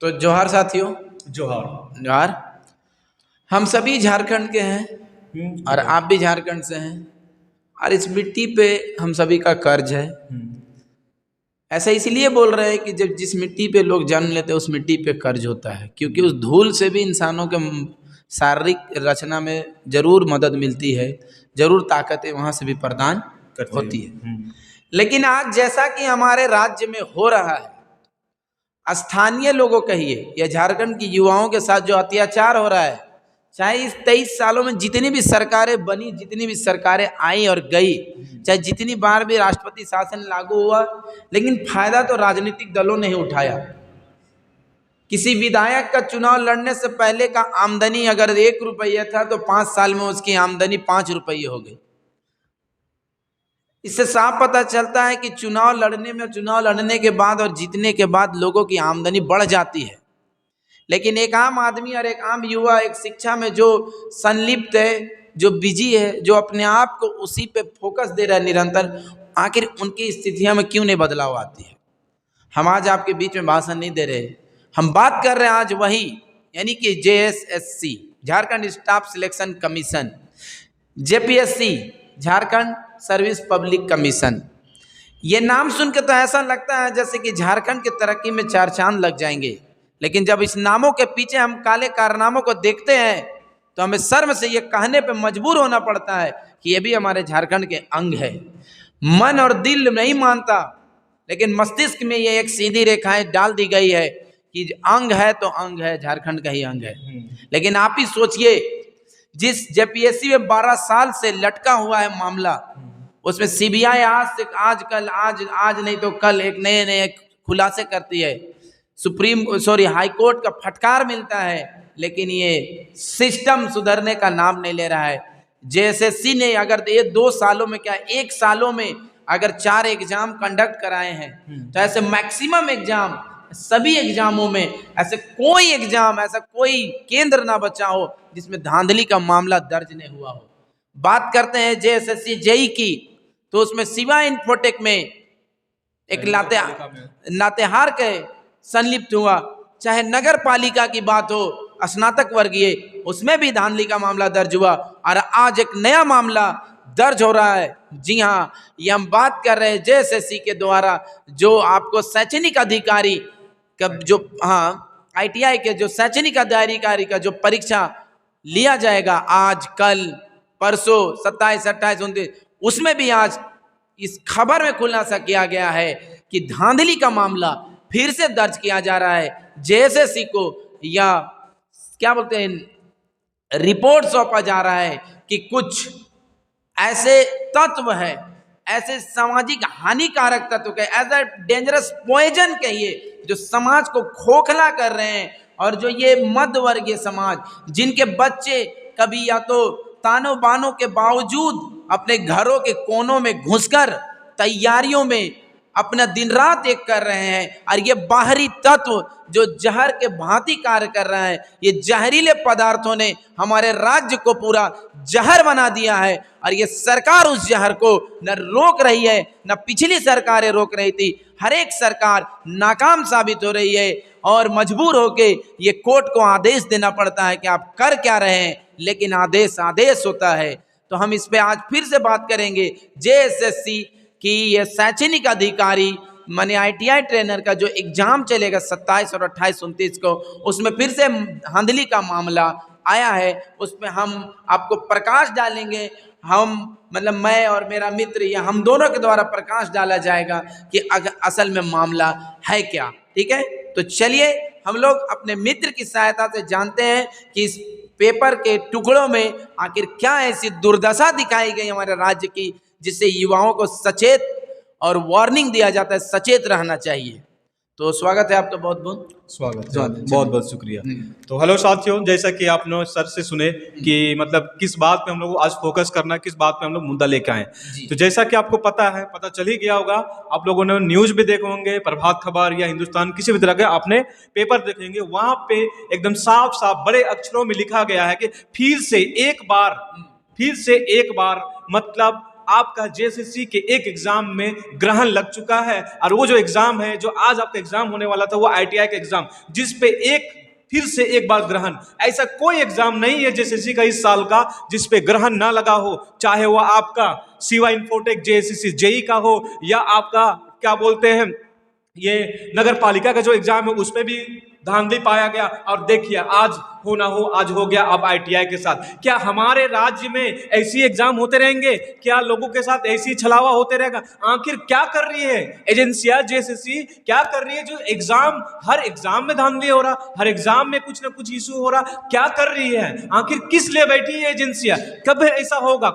तो जोहार साथियों, जोहार। जोहार। हम सभी झारखंड के हैं और आप भी झारखंड से हैं और इस मिट्टी पे हम सभी का कर्ज है। ऐसा इसलिए बोल रहे हैं कि जब जिस मिट्टी पे लोग जन्म लेते हैं उस मिट्टी पे कर्ज होता है, क्योंकि उस धूल से भी इंसानों के शारीरिक रचना में जरूर मदद मिलती है, जरूर ताकतें वहाँ से भी प्रदान होती है। लेकिन आज जैसा कि हमारे राज्य में हो रहा है, स्थानीय लोगों कहिए या झारखंड की युवाओं के साथ जो अत्याचार हो रहा है, चाहे इस 23 सालों में जितनी भी सरकारें बनी, जितनी भी सरकारें आई और गई, चाहे जितनी बार भी राष्ट्रपति शासन लागू हुआ, लेकिन फायदा तो राजनीतिक दलों ने ही उठाया। किसी विधायक का चुनाव लड़ने से पहले का आमदनी अगर 1 रुपया था तो 5 साल में उसकी आमदनी 5 रुपये हो गई। इससे साफ पता चलता है कि चुनाव लड़ने के बाद और जीतने के बाद लोगों की आमदनी बढ़ जाती है, लेकिन एक आम आदमी और एक आम युवा एक शिक्षा में जो संलिप्त है, जो बिजी है, जो अपने आप को उसी पे फोकस दे रहा है निरंतर, आखिर उनकी स्थितियों में क्यों नहीं बदलाव आती है। हम आज आपके बीच में भाषण नहीं दे रहे, हम बात कर रहे हैं आज वही, यानी कि JSSC Jharkhand staff selection commission, JPSC Jharkhand service public commission. ये नाम सुन के तो ऐसा लगता है जैसे कि झारखंड की तरक्की में 4 चांद लग जाएंगे, लेकिन जब इस नामों के पीछे हम काले कारनामों को देखते हैं तो हमें शर्म से ये कहने पे मजबूर होना पड़ता है कि ये भी हमारे झारखंड के अंग है। मन और दिल नहीं मानता, लेकिन मस्तिष्क में ये एक सीधी रेखाएं डाल दी गई है कि अंग है तो अंग है, झारखंड का ही अंग है। लेकिन आप ही सोचिए, जिस JPSC में 12 साल से लटका हुआ है मामला, उसमें CBI आज नहीं तो कल एक नए खुलासे करती है, हाई कोर्ट का फटकार मिलता है, लेकिन ये सिस्टम सुधरने का नाम नहीं ले रहा है। JSSC ने अगर ये 2 सालों में क्या 1 सालों में अगर 4 एग्जाम कंडक्ट कराए हैं, तो ऐसे मैक्सिमम एग्जाम, सभी एग्जामों में ऐसे कोई एग्जाम, ऐसा कोई केंद्र ना बचा हो जिसमें धांधली का मामला दर्ज नहीं हुआ हो। बात करते हैं JSSC JEE की, तो उसमें शिवा इन्फोटेक में एक लातेहार के संलिप्त हुआ। चाहे नगर पालिका की बात हो, स्नातक वर्गीय, उसमें भी धांधली का मामला दर्ज हुआ और आज एक नया मामला दर्ज हो रहा है। जी हाँ, ये हम बात कर रहे हैं JSSC के द्वारा जो आपको शैक्षणिक अधिकारी का जो ITI के जो शैक्षणिक अधिकारी का जो परीक्षा लिया जाएगा आज कल परसों 27, 28, 29, उसमें भी आज इस खबर में खुलासा किया गया है कि धांधली का मामला फिर से दर्ज किया जा रहा है। JSSC को या क्या बोलते हैं, रिपोर्ट सौंपा जा रहा है कि कुछ ऐसे तत्व है, ऐसे सामाजिक हानिकारक तत्व के, ऐसा डेंजरस पॉइजन कहिए, जो समाज को खोखला कर रहे हैं। और जो ये मध्य वर्गीय समाज, जिनके बच्चे कभी या तो तानों बानों के बावजूद अपने घरों के कोनों में घुसकर तैयारियों में अपना दिन रात एक कर रहे हैं, और ये बाहरी तत्व जो जहर के भांति कार्य कर रहा है, ये जहरीले पदार्थों ने हमारे राज्य को पूरा जहर बना दिया है। और ये सरकार उस जहर को न रोक रही है, न पिछली सरकारें रोक रही थी। हर एक सरकार नाकाम साबित हो रही है और मजबूर होके ये कोर्ट को आदेश देना पड़ता है कि आप कर क्या रहे हैं, लेकिन आदेश होता है। तो हम इस पे आज फिर से बात करेंगे। JSSC कि ये शैक्षणिक अधिकारी माने ITI ट्रेनर का जो एग्जाम चलेगा 27 और 28, 29 को, उसमें फिर से धांधली का मामला आया है। उसमें हम आपको प्रकाश डालेंगे, हम मतलब मैं और मेरा मित्र या हम दोनों के द्वारा प्रकाश डाला जाएगा कि असल में मामला है क्या। ठीक है, तो चलिए हम लोग अपने मित्र की सहायता से जानते हैं कि इस पेपर के टुकड़ों में आखिर क्या ऐसी दुर्दशा दिखाई गई हमारे राज्य की, जिससे युवाओं को सचेत और वार्निंग दिया जाता है, सचेत रहना चाहिए। तो स्वागत है आपका, बहुत बहुत स्वागत, बहुत बहुत शुक्रिया। तो हेलो साथियों, जैसा कि आपने सर से सुने कि मतलब किस बात पे हम लोग आज फोकस करना है, किस बात पे हम लोग मुद्दा लेके आए, तो जैसा कि आपको पता चल ही गया होगा, आप लोगों ने न्यूज भी देखे होंगे, प्रभात खबर या हिंदुस्तान किसी भी तरह के आपने पेपर देखेंगे, वहां पे एकदम साफ साफ बड़े अक्षरों में लिखा गया है कि फिर से एक बार मतलब आपका जेएसएससी के एक एग्जाम में ग्रहण लग चुका है, और वो जो एग्जाम है, जो आज आपका एग्जाम होने वाला था, वो आईटीआई का एग्जाम, जिस पे फिर से एक बार ग्रहण, ऐसा कोई एग्जाम नहीं है जेएसएससी का इस साल का जिस पे ग्रहण ना लगा हो, चाहे वो आपका शिवा इन्फोटेक जेएसएससी जेई का हो, या आपका क्या बोलते हैं ये नगर पालिका का जो एग्जाम है उस पे भी धांधली पाया गया। और देखिए आज हो ना हो, आज हो गया अब आईटीआई के साथ। क्या हमारे राज्य में ऐसी एग्जाम होते रहेंगे? क्या लोगों के साथ ऐसी छलावा होते रहेगा? आखिर क्या कर रही है एजेंसियां जेएसएससी, क्या कर रही है जो एग्जाम, हर एग्जाम में धांधली हो रहा, हर एग्जाम में कुछ ना कुछ इशू हो रहा, क्या कर रही है? आखिर किस लिए बैठी है एजेंसियां? कब ऐसा होगा,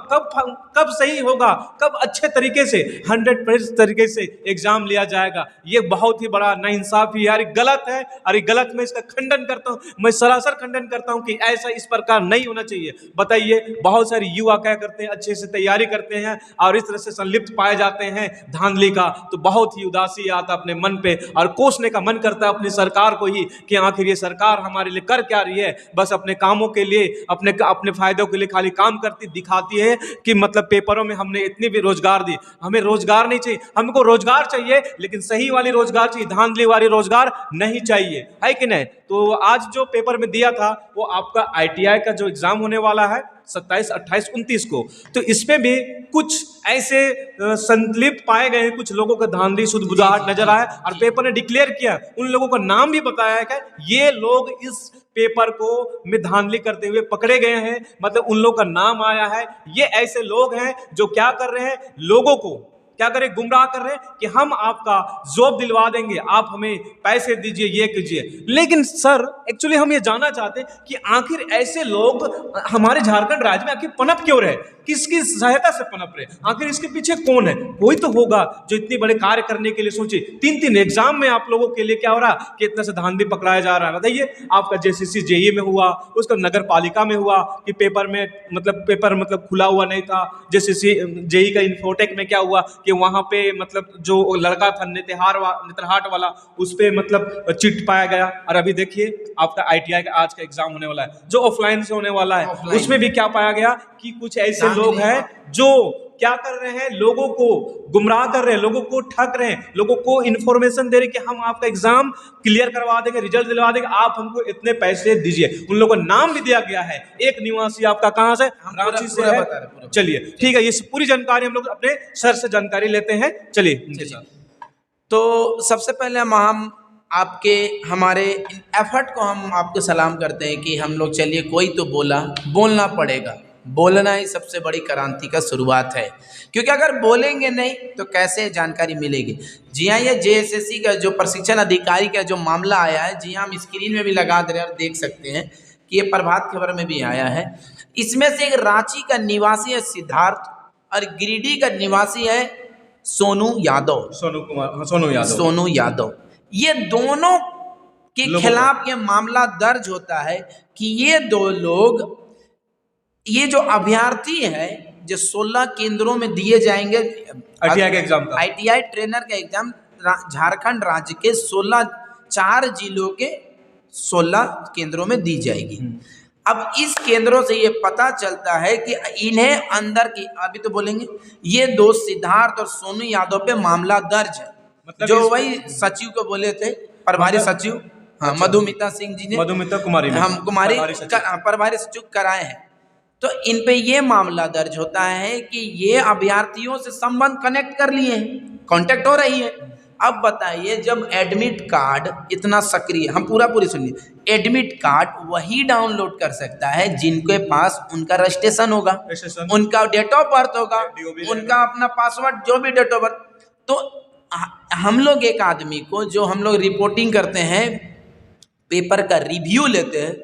कब सही होगा, कब अच्छे तरीके से 100% तरीके से एग्जाम लिया जाएगा? ये बहुत ही बड़ा नाइंसाफी यार, गलत है। और गलत मैं इसका खंडन करता हूं, मैं सरासर खंडन करता हूं कि ऐसा इस प्रकार नहीं होना चाहिए। बताइए, बहुत सारे युवा क्या करते हैं, अच्छे से तैयारी करते हैं और इस तरह से संलिप्त पाए जाते हैं धांधली का, तो बहुत ही उदासी आता अपने मन पे और कोसने का मन करता है अपनी सरकार को ही कि आखिर ये सरकार हमारे लिए कर क्या रही है? बस अपने कामों के लिए, अपने फायदों के लिए खाली काम करती दिखाती है कि मतलब पेपरों में हमने इतनी भी रोजगार दी। हमें रोजगार नहीं चाहिए, हमको रोजगार चाहिए लेकिन सही वाली रोजगार चाहिए, धांधली वाली रोजगार नहीं चाहिए, है कि नहीं? तो आज जो पेपर में दिया था वो आपका आईटीआई का जो एग्जाम होने वाला है 27, 28, 29 को, तो इसमें भी कुछ ऐसे संलिप्त पाए गए हैं, कुछ लोगों का धांधली सुध-बुधाहट नजर आया और पेपर ने डिक्लेयर किया, उन लोगों का नाम भी बताया है कि ये लोग इस पेपर को में धांधली करते हुए पकड़े गए हैं, मतलब उन लोगों का नाम आया है। ये ऐसे लोग हैं जो क्या कर रहे हैं, लोगों को क्या करें, गुमराह कर रहे हैं कि हम आपका जॉब दिलवा देंगे, आप हमें पैसे दीजिए, ये कीजिए। लेकिन सर एक्चुअली हम ये जानना चाहते हैं कि आखिर ऐसे लोग हमारे झारखंड राज्य में आखिर पनप क्यों रहे, किसकी सहायता से पनप रहे, आखिर इसके पीछे कौन है? कोई तो होगा जो इतनी बड़े कार्य करने के लिए सोचे। 3 एग्जाम में आप लोगों के लिए क्या हो रहा कि इतना से धांधली पकड़ाया जा रहा है? बताइए, आपका जेएसएससी जेईई में हुआ, उसका नगर पालिका में हुआ कि पेपर मतलब खुला हुआ नहीं था। जेएसएससी जेईई का इन्फोटेक में क्या हुआ कि वहां पे मतलब जो लड़का था नेतरहाट वाला, उस पे मतलब चिट पाया गया। और अभी देखिए आपका आईटीआई का आज का एग्जाम होने वाला है जो ऑफलाइन से होने वाला है, उसमें भी क्या पाया गया कि कुछ ऐसे लोग हैं जो क्या कर रहे हैं, लोगों को गुमराह कर रहे हैं, लोगों को ठग रहे हैं, लोगों को इंफॉर्मेशन दे रहे हैं कि हम आपका एग्जाम क्लियर करवा देंगे, रिजल्ट दिलवा देंगे, आप हमको इतने पैसे दीजिए। उन लोगों का नाम भी दिया गया है। एक निवासी आपका कहां से, रांची से है। चलिए ठीक है, ये पूरी जानकारी हम लोग अपने सर से जानकारी लेते हैं। चलिए, तो सबसे पहले हम आपके हमारे एफर्ट को हम आपको सलाम करते हैं कि हम लोग, चलिए कोई तो बोलना पड़ेगा, बोलना ही सबसे बड़ी क्रांति का शुरुआत है, क्योंकि अगर बोलेंगे नहीं तो कैसे जानकारी मिलेगी। जी हाँ, ये जेएसएससी का जो प्रशिक्षण अधिकारी का जो मामला आया है, जी हाँ, हम स्क्रीन में भी लगा दे रहे हैं और देख सकते हैं कि ये प्रभात खबर में भी आया है। इसमें से एक रांची का निवासी है सिद्धार्थ और गिरिडीह का निवासी है सोनू यादव। ये दोनों के खिलाफ ये मामला दर्ज होता है कि ये दो लोग, ये जो अभ्यर्थी है जो 16 केंद्रों में दिए जाएंगे आईटीआई का एग्जाम, आईटीआई ट्रेनर का एग्जाम झारखंड राज्य के 4 जिलों के 16 केंद्रों में दी जाएगी। अब इस केंद्रों से ये पता चलता है कि इन्हें अंदर की, अभी तो बोलेंगे, ये दो सिद्धार्थ और सोनू यादव पे मामला दर्ज है, मतलब जो वही सचिव को बोले थे, प्रभारी सचिव, हाँ, मधुमिता सिंह जी ने, मधुमिता कुमारी, हम कुमारी प्रभारी सचिव कराए हैं। तो इन पे ये मामला दर्ज होता है कि ये अभ्यर्थियों से संबंध कनेक्ट कर लिए हैं, कांटेक्ट हो रही है। अब बताइए, जब एडमिट कार्ड इतना सक्रिय, हम पूरी सुनिए, एडमिट कार्ड वही डाउनलोड कर सकता है जिनके पास उनका रजिस्ट्रेशन होगा, उनका डेट ऑफ बर्थ होगा, उनका अपना पासवर्ड, जो भी डेट ऑफ बर्थ। तो हम लोग एक आदमी को, जो हम लोग रिपोर्टिंग करते हैं, पेपर का रिव्यू लेते हैं,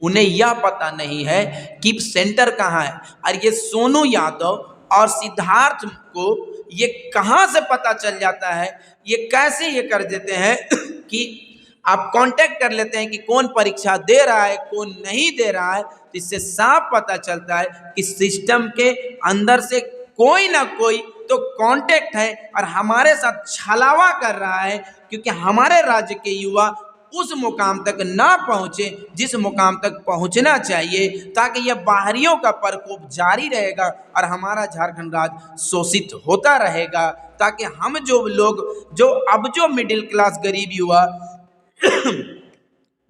उन्हें यह पता नहीं है कि सेंटर कहाँ है। और ये सोनू यादव और सिद्धार्थ को ये कहाँ से पता चल जाता है, ये कैसे ये कर देते हैं कि आप कांटेक्ट कर लेते हैं कि कौन परीक्षा दे रहा है, कौन नहीं दे रहा है। तो इससे साफ पता चलता है कि सिस्टम के अंदर से कोई ना कोई तो कांटेक्ट है और हमारे साथ छलावा कर रहा है, क्योंकि हमारे राज्य के युवा उस मुकाम तक ना पहुंचे जिस मुकाम तक पहुंचना चाहिए, ताकि यह बाहरियों का प्रकोप जारी रहेगा और हमारा झारखंड राज्य शोषित होता रहेगा, ताकि हम जो लोग जो मिडिल क्लास गरीब युवा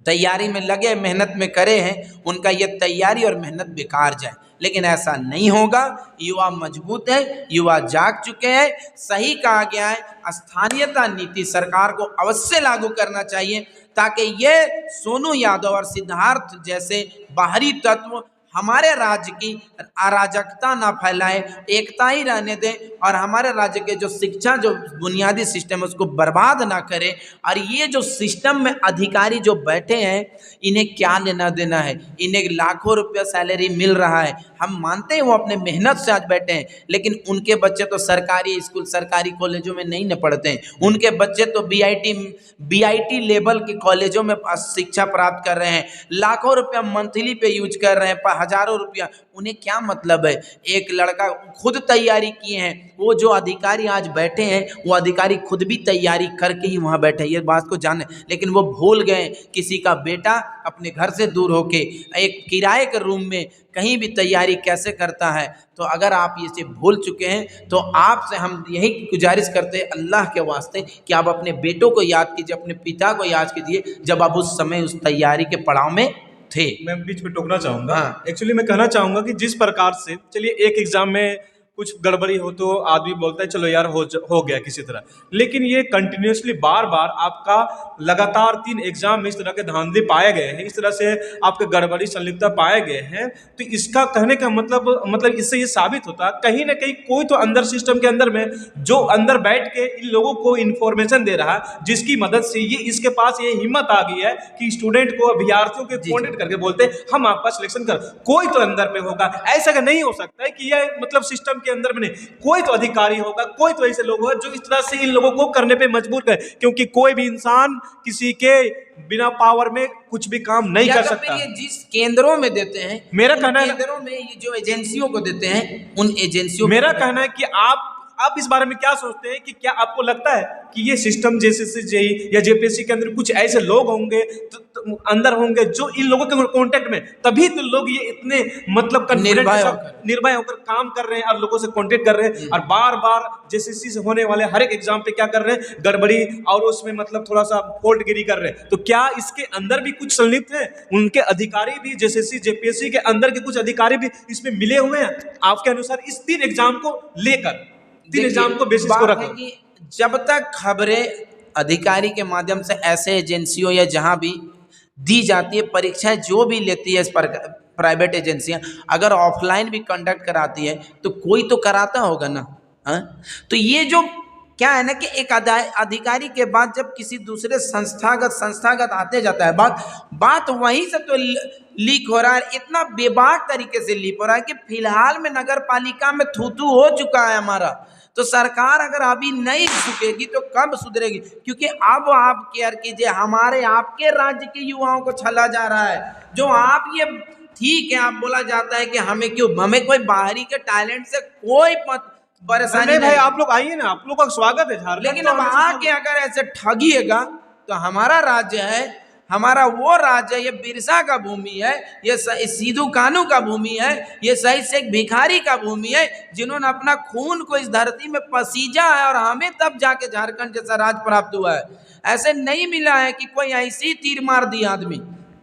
तैयारी में लगे मेहनत में करे हैं, उनका ये तैयारी और मेहनत बेकार जाए। लेकिन ऐसा नहीं होगा। युवा मजबूत है, युवा जाग चुके हैं। सही कहा गया है, स्थानीयता नीति सरकार को अवश्य लागू करना चाहिए, ताकि ये सोनू यादव और सिद्धार्थ जैसे बाहरी तत्व हमारे राज्य की अराजकता ना फैलाएं, एकता ही रहने दें और हमारे राज्य के जो शिक्षा जो बुनियादी सिस्टम है उसको बर्बाद ना करें। और ये जो सिस्टम में अधिकारी जो बैठे हैं, इन्हें क्या लेना देना है? इन्हें लाखों रुपया सैलरी मिल रहा है, हम मानते हैं वो अपने मेहनत से आज बैठे हैं, लेकिन उनके बच्चे तो सरकारी स्कूल सरकारी कॉलेजों में नहीं न पढ़ते हैं। उनके बच्चे तो बीआईटी लेवल के कॉलेजों में शिक्षा प्राप्त कर रहे हैं, लाखों रुपया मंथली पे यूज कर रहे हैं, हजारों रुपया। उन्हें क्या मतलब है? एक लड़का खुद तैयारी किए हैं, वो जो अधिकारी आज बैठे हैं वो अधिकारी खुद भी तैयारी करके ही वहाँ बैठे, ये बात को जाने, लेकिन वो भूल गए किसी का बेटा अपने घर से दूर होके एक किराए के रूम में कहीं भी तैयारी कैसे करता है। तो अगर आप इसे भूल चुके हैं तो आपसे हम यही गुजारिश करते हैं अल्लाह के वास्ते कि आप अपने बेटों को याद कीजिए, अपने पिता को याद कीजिए, जब आप उस समय उस तैयारी के पड़ाव में थे। मैं बीच में टोकना चाहूंगा। हाँ। एक्चुअली मैं कहना चाहूंगा कि जिस प्रकार से चलिए एक एग्जाम में कुछ गड़बड़ी हो तो आदमी बोलता है चलो यार हो गया किसी तरह, लेकिन ये कंटिन्यूसली बार बार आपका लगातार 3 एग्जाम में इस तरह के धांधली पाए गए हैं, इस तरह से आपके गड़बड़ी संलिप्तता पाए गए हैं, तो इसका कहने का मतलब इससे ये साबित होता है कहीं ना कहीं कोई तो अंदर सिस्टम के अंदर में जो अंदर बैठ के इन लोगों को इन्फॉर्मेशन दे रहा है, जिसकी मदद से ये इसके पास ये हिम्मत आ गई है कि स्टूडेंट को अभ्यर्थियों के कॉन्टेक्ट करके बोलते हैं हम आपका सिलेक्शन कर। कोई तो अंदर में होगा, ऐसा का नहीं हो सकता है कि यह मतलब सिस्टम के अंदर में नहीं, कोई तो अधिकारी होगा, कोई तो ऐसे लोग होगा जो इस तरह से इन लोगों को करने पे मजबूर करे, क्योंकि कोई भी इंसान किसी के बिना पावर में कुछ भी काम नहीं कर सकता। ये जिस केंद्रों में देते हैं, मेरा कहना है केंद्रों में ये जो एजेंसियों को देते हैं, उन एजेंसियों मेरा कहना है कि आप इस बारे में क्या सोचते हैं कि क्या आपको लगता है कि ये सिस्टम जैसे जेई या जेपीएससी के अंदर कुछ ऐसे लोग होंगे तो अंदर होंगे जो इन लोगों के कांटेक्ट में, तभी तो लोग ये इतने मतलब निर्भय होकर काम कर रहे हैं और लोगों से कांटेक्ट कर रहे हैं, और बार बार जेसीसी से होने वाले हर एक एग्जाम पे क्या कर रहे हैं, गड़बड़ी और उसमें मतलब थोड़ा सा फोल्टगिरी कर रहे हैं। तो क्या इसके अंदर भी कुछ संलिप्त है? उनके अधिकारी भी जेसीसी जेपीएससी के अंदर के कुछ अधिकारी भी इसमें मिले हुए हैं आपके अनुसार इस 3 एग्जाम को लेकर? 3 एग्जाम को बेसिस को रखो कि जब तक खबरें अधिकारी के माध्यम से ऐसे एजेंसियों या जहां भी दी जाती है, परीक्षाएं जो भी लेती है इस पर प्राइवेट एजेंसियां, अगर ऑफलाइन भी कंडक्ट कराती है तो कोई तो कराता होगा ना। तो ये जो क्या है ना कि एक अधिकारी के बाद जब किसी दूसरे संस्थागत आते जाता है, बात वहीं से तो लीक हो रहा है, इतना बेबाक तरीके से लीक हो रहा है कि फिलहाल में नगर पालिका में थू हो चुका है हमारा। तो सरकार अगर अभी नहीं सुधरेगी तो कब सुधरेगी? क्योंकि अब आप केयर कीजिए, हमारे आपके राज्य के युवाओं को छला जा रहा है। जो आप ये ठीक है, आप बोला जाता है कि हमें कोई बाहरी के टैलेंट से कोई परेशानी नहीं भाई, आप लोग आइए ना, आप लोग का स्वागत है झारखंड। लेकिन अब आके अगर ऐसे ठगिएगा तो हमारा राज्य है, हमारा वो राज्य है, ये बिरसा का भूमि है, ये सिद्धू कानू का भूमि है, ये शहीद शेख भिखारी का भूमि है, जिन्होंने अपना खून को इस धरती में पसीजा है और हमें तब जाके झारखंड जैसा राज्य प्राप्त हुआ है। ऐसे नहीं मिला है कि कोई ऐसी तीर मार दी आदमी।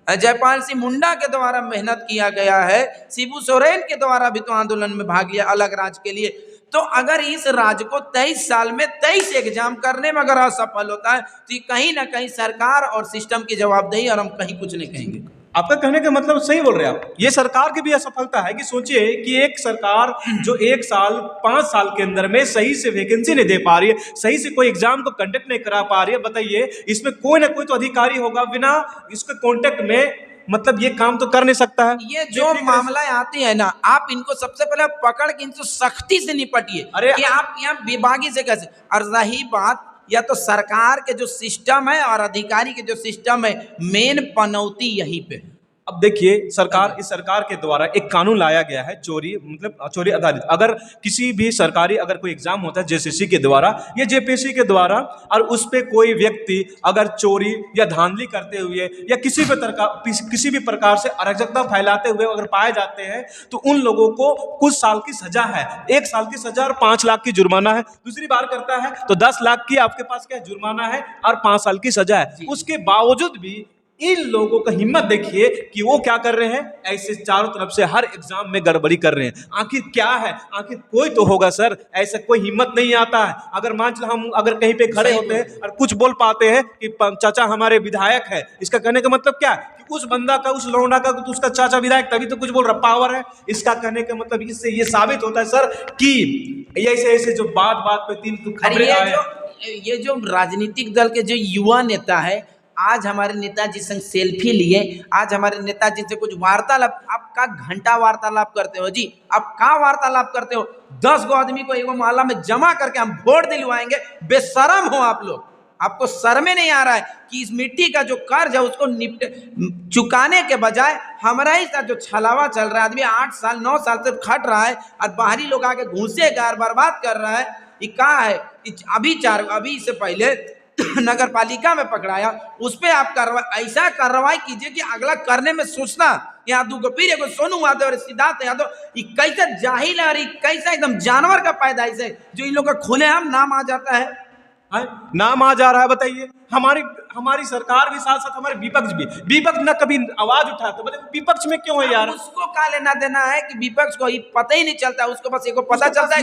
जयपाल सिंह मुंडा के द्वारा मेहनत किया गया है, शिबू सोरेन के द्वारा भी तो आंदोलन में भाग लिया अलग राज्य के लिए। तो अगर इस राज्य को 23 साल में 23 एग्जाम करने में अगर असफल होता है तो ये कहीं ना कहीं सरकार और सिस्टम की जवाबदेही, और हम कहीं कुछ नहीं कहेंगे। आपका कहने का मतलब सही बोल रहे हैं आप। ये सरकार की भी असफलता है कि सोचिए कि एक सरकार जो 1 साल 5 साल के अंदर में सही से वैकेंसी नहीं दे पा रही है, सही से कोई एग्जाम को कंडक्ट नहीं करा पा रही है। बताइए, इसमें कोई ना कोई तो अधिकारी होगा, बिना इसके कॉन्टेक्ट में मतलब ये काम तो कर नहीं सकता है। ये जो मामला आती है ना, आप इनको सबसे पहले पकड़ के इनको सख्ती से निपटिए। अरे कि आप यहाँ विभागी से कैसे, और रही बात या तो सरकार के जो सिस्टम है और अधिकारी के जो सिस्टम है, मेन पनौती यहीं पे। अब देखिए सरकार, इस सरकार के द्वारा एक कानून लाया गया है चोरी, मतलब चोरी आधारित। अगर किसी भी सरकारी अगर कोई एग्जाम होता है जेसीसी के द्वारा या जेपीएससी के द्वारा, और उस पे कोई व्यक्ति अगर चोरी या धांधली करते हुए या किसी भी प्रकार से अराजकता फैलाते हुए अगर पाए जाते हैं तो उन लोगों को कुछ साल की सजा है, 1 साल की सजा और 5 लाख की जुर्माना है। दूसरी बार करता है तो 10 लाख की आपके पास क्या जुर्माना है और 5 साल की सजा है। उसके बावजूद भी इन लोगों का हिम्मत देखिए कि वो क्या कर रहे हैं, ऐसे चारों तरफ से हर एग्जाम में गड़बड़ी कर रहे हैं। आखिर क्या है, आखिर कोई तो होगा सर, ऐसा कोई हिम्मत नहीं आता है। अगर मान चलो हम अगर कहीं पे खड़े होते हैं और कुछ बोल पाते हैं कि चाचा हमारे विधायक है, इसका कहने का मतलब क्या है कि उस बंदा का, उस लौंडा का, तो उसका चाचा विधायक तभी तो कुछ बोल रहा, पावर है। इसका कहने का मतलब इससे ये साबित होता है सर कि ऐसे ऐसे जो बात बात पे 3 खबरें आए। ये जो राजनीतिक दल के जो युवा नेता है, आज हमारे नेताजी संग सेल्फी लिए, आज हमारे नेताजी से कुछ वार्तालाप, आप का घंटा वार्तालाप करते हो जी, आप का वार्तालाप करते हो? 10 गो आदमी को एगो मोहल्ला में जमा करके हम वोट दिलवाएंगे, बेशरम हो आप लोग। आपको शर्म नहीं आ रहा है कि इस मिट्टी का जो कर्ज है उसको चुकाने के बजाय हमारा ही साथ जो छलावा चल रहा है, आदमी 8 साल 9 साल से खट रहा है और बाहरी लोग आके घूसे गार बर्बाद कर रहा है। ये कहाँ है? अभी इससे पहले नगर पालिका में पकड़ाया, उस पर आप कार्रवाई, ऐसा कार्रवाई कीजिए कि अगला करने में सोचना। यहाँ दूगो फिर एगो सोनू यादव और सिद्धार्थ यादव, ये कैसे जाहिल है और कैसा एकदम जानवर का पैदाइश है जो इन लोगों का खुलेआम नाम आ जाता है। नाम आ जा रहा है, बताइए। हमारी सरकार भी साथ साथ हमारे विपक्ष न कभी आवाज उठाते, मतलब विपक्ष में क्यों है यार? उसको क्या लेना देना है कि विपक्ष को पता ही नहीं चलता, उसको बस एक पता चलता है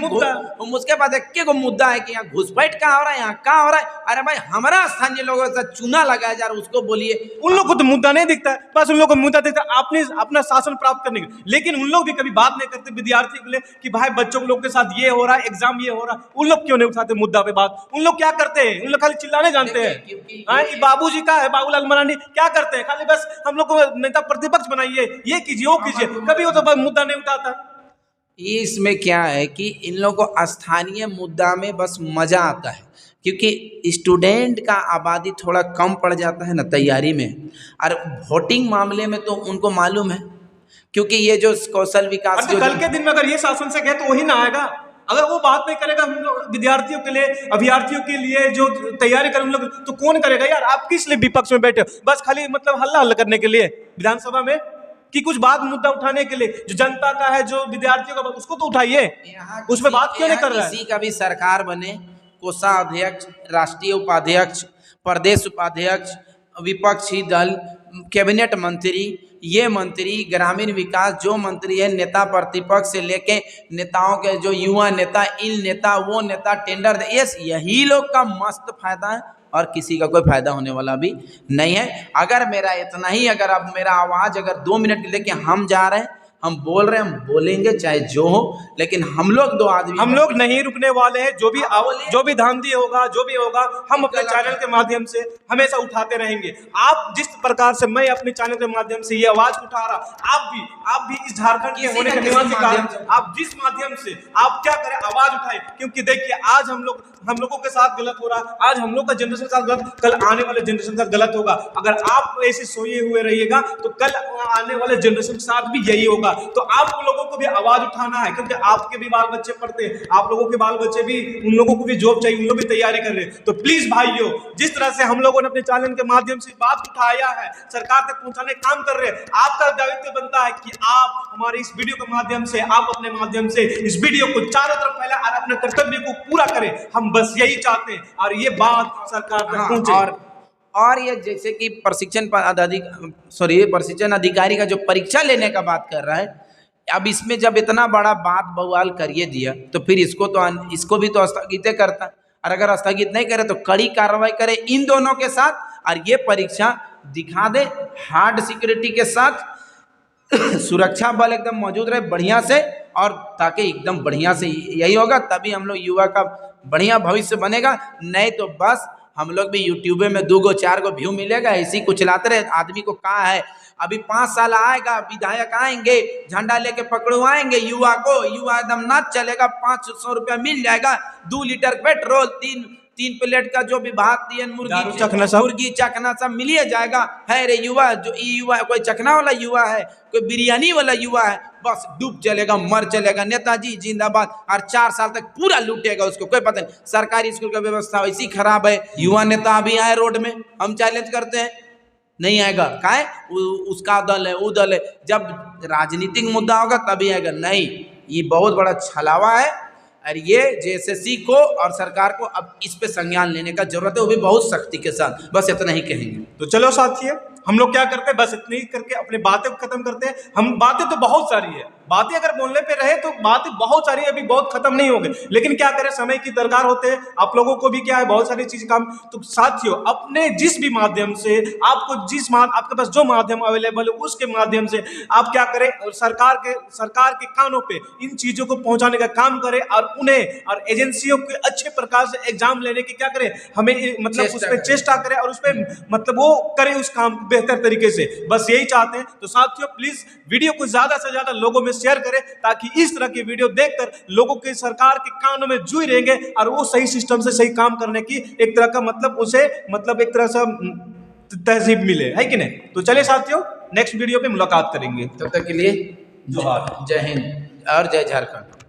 उसके पास एक मुद्दा है कि यहाँ घुसपैठ कहाँ हो रहा है, यहाँ कहाँ हो रहा है। अरे भाई हमारा स्थानीय लोगों से चूना लगाया जा रहा है, उसको बोलिए। उन लोग को तो मुद्दा नहीं दिखता है, बस उन लोग को मुद्दा दिखता है आपने अपना शासन प्राप्त करने के। लेकिन उन लोग भी कभी बात नहीं करते विद्यार्थी के लिए कि भाई बच्चों लोग के साथ ये हो रहा है, एग्जाम ये हो रहा है। उन लोग क्यों नहीं उठाते मुद्दा पे बात? उन लोग क्या करते हैं? उन लोग खाली चिल्लाने जानते हैं। बाबूजी का है बाबूलाल मरांडी, क्या करते हैं? खाली बस हम लोग को नेता प्रतिपक्ष बनाइए, ये कीजिए वो कीजिए, कभी वो तो मुद्दा नहीं उठाता। इसमें क्या है कि इन लोगों को स्थानीय मुद्दा में बस मजा आता है, क्योंकि स्टूडेंट का आबादी थोड़ा कम पड़ जाता है ना तैयारी में, और वोटिंग मामले में तो उनको मालूम है, क्योंकि ये जो कौशल विकास तो कल के दिन में अगर ये शासन से गए तो वही ना आएगा। अगर वो बात नहीं करेगा हम लोग विद्यार्थियों के लिए, अभ्यर्थियों के लिए जो तैयारी करें लोग, तो कौन करेगा यार? आप किस लिए विपक्ष में बैठे? बस खाली मतलब हल्ला करने के लिए विधानसभा में, कि कुछ बात मुद्दा उठाने के लिए? जो जनता का है, जो विद्यार्थियों का, उसको तो उठाइए, उस पर बात क्यों नहीं कर रहा है? किसी का भी सरकार बने, कोषाध्यक्ष, राष्ट्रीय उपाध्यक्ष, प्रदेश उपाध्यक्ष, विपक्षी दल, कैबिनेट मंत्री, ये मंत्री, ग्रामीण विकास, जो मंत्री है, नेता प्रतिपक्ष से लेके नेताओं के जो युवा नेता, इन नेता वो नेता, टेंडर दे, यही लोग का मस्त फायदा है और किसी का कोई फायदा होने वाला भी नहीं है। अगर मेरा इतना ही, अगर अब मेरा आवाज़ अगर 2 मिनट लेके हम जा रहे हैं, हम बोल रहे हैं, हम बोलेंगे चाहे जो हो, लेकिन हम लोग 2 आदमी, हम लोग नहीं रुकने वाले हैं। जो भी धांधली होगा, जो भी होगा, हम अपने चैनल के माध्यम से हमेशा उठाते रहेंगे। आप जिस प्रकार से, मैं अपने चैनल के माध्यम से ये आवाज उठा रहा, आप भी इस झारखंड के होने के निवासी कारण आप जिस माध्यम से आप क्या करें, आवाज उठाए। क्योंकि देखिए आज हम लोगों के साथ गलत हो रहा, आज हम लोग का जनरेशन के साथ गलत, कल आने वाले जनरेशन के साथ गलत होगा। अगर आप ऐसे सोए हुए रहिएगा तो कल आने वाले जनरेशन के साथ भी यही होगा। तो आप लोगों को भी आवाज उठाना है, क्योंकि आपके भी बाल बच्चे पढ़ते हैं, आप लोगों के बाल बच्चे भी, उन लोगों को भी जॉब चाहिए, उन लोग भी तैयारी कर रहे हैं। तो प्लीज भाइयों, जिस तरह से हम लोगों ने अपने चैनल के माध्यम से बात उठाया है, सरकार तक पहुंचाने काम कर रहे हैं, आपका दायित्व बनता है कि आप हमारे इस वीडियो के माध्यम से, आप अपने माध्यम से इस वीडियो को चारों तरफ फैलाएं और अपने कर्तव्य को पूरा करें। हम बस यही चाहते हैं और ये बात सरकार तक पहुंचे। और ये जैसे कि प्रशिक्षण अधिकारी का जो परीक्षा लेने का बात कर रहा है, अब इसमें जब इतना बड़ा बात बवाल करिए दिया, तो फिर इसको भी तो स्थगित करता, और अगर स्थगित नहीं करे तो कड़ी कार्रवाई करे इन दोनों के साथ, और ये परीक्षा दिखा दे हार्ड सिक्योरिटी के साथ, सुरक्षा बल एकदम मौजूद रहे बढ़िया से, और ताकि एकदम बढ़िया से यही होगा, तभी हम लोग युवा का बढ़िया भविष्य बनेगा। नहीं तो बस हम लोग भी यूट्यूब में 2-4 गो व्यू मिलेगा, ऐसे ही कुछ लाते रहे। आदमी को कहा है अभी 5 साल आएगा, विधायक आएंगे, झंडा लेके पकड़वाएंगे युवा को, युवा एकदम नाच चलेगा, 500 रुपया मिल जाएगा, 2 लीटर पेट्रोल, 3 प्लेट का जो भी भात दिए दारू चखना सब। मुर्गी चखना सब मिलिए जाएगा। है रे युवा, जो ये युवा कोई चखना वाला युवा है, कोई बिरयानी वाला युवा है, बस डूब चलेगा, मर चलेगा। नेताजी जिंदाबाद, और 4 साल तक पूरा लूटेगा उसको, कोई पता नहीं। सरकारी स्कूल का व्यवस्था ऐसी खराब है। युवा नेता अभी आए रोड में, हम चैलेंज करते हैं, नहीं आएगा। का है उसका दल है, वो दल है, जब राजनीतिक मुद्दा होगा तभी आएगा। नहीं, ये बहुत बड़ा छलावा है, और ये जेएसएससी को और सरकार को अब इस पे संज्ञान लेने का जरूरत है, वो भी बहुत सख्ती के साथ। बस इतना ही कहेंगे। तो चलो साथियों, हम लोग क्या करते हैं, बस इतनी ही करके अपनी बातें को खत्म करते हैं। हम बातें तो बहुत सारी है, बातें अगर बोलने पे रहे तो बातें बहुत सारी, अभी बहुत खत्म नहीं होंगे, लेकिन क्या करें, समय की दरकार होते हैं। आप लोगों को भी क्या है, बहुत सारी चीज काम। तो साथियों, अपने जिस भी माध्यम से आपको आपके पास जो माध्यम अवेलेबल है, उसके माध्यम से आप क्या करें, सरकार के कानों पे इन चीजों को पहुंचाने का काम करें, और उन्हें और एजेंसियों के अच्छे प्रकार से एग्जाम लेने की क्या करें, हमें मतलब उस पर चेष्टा करें, और उस पर मतलब वो करें उस काम को बेहतर तरीके से। बस यही चाहते हैं। तो साथियों, प्लीज वीडियो को ज्यादा से ज्यादा लोगों में शेयर करें, ताकि इस तरह की वीडियो देखकर लोगों के सरकार के कानों में जुए रहेंगे, और वो सही सिस्टम से सही काम करने की एक तरह का मतलब उसे मतलब एक तरह से तहजीब मिले, है कि नहीं। तो चलिए साथियों, नेक्स्ट वीडियो पे मुलाकात करेंगे। तब तक के लिए जोहार, जय हिंद और जय झारखंड।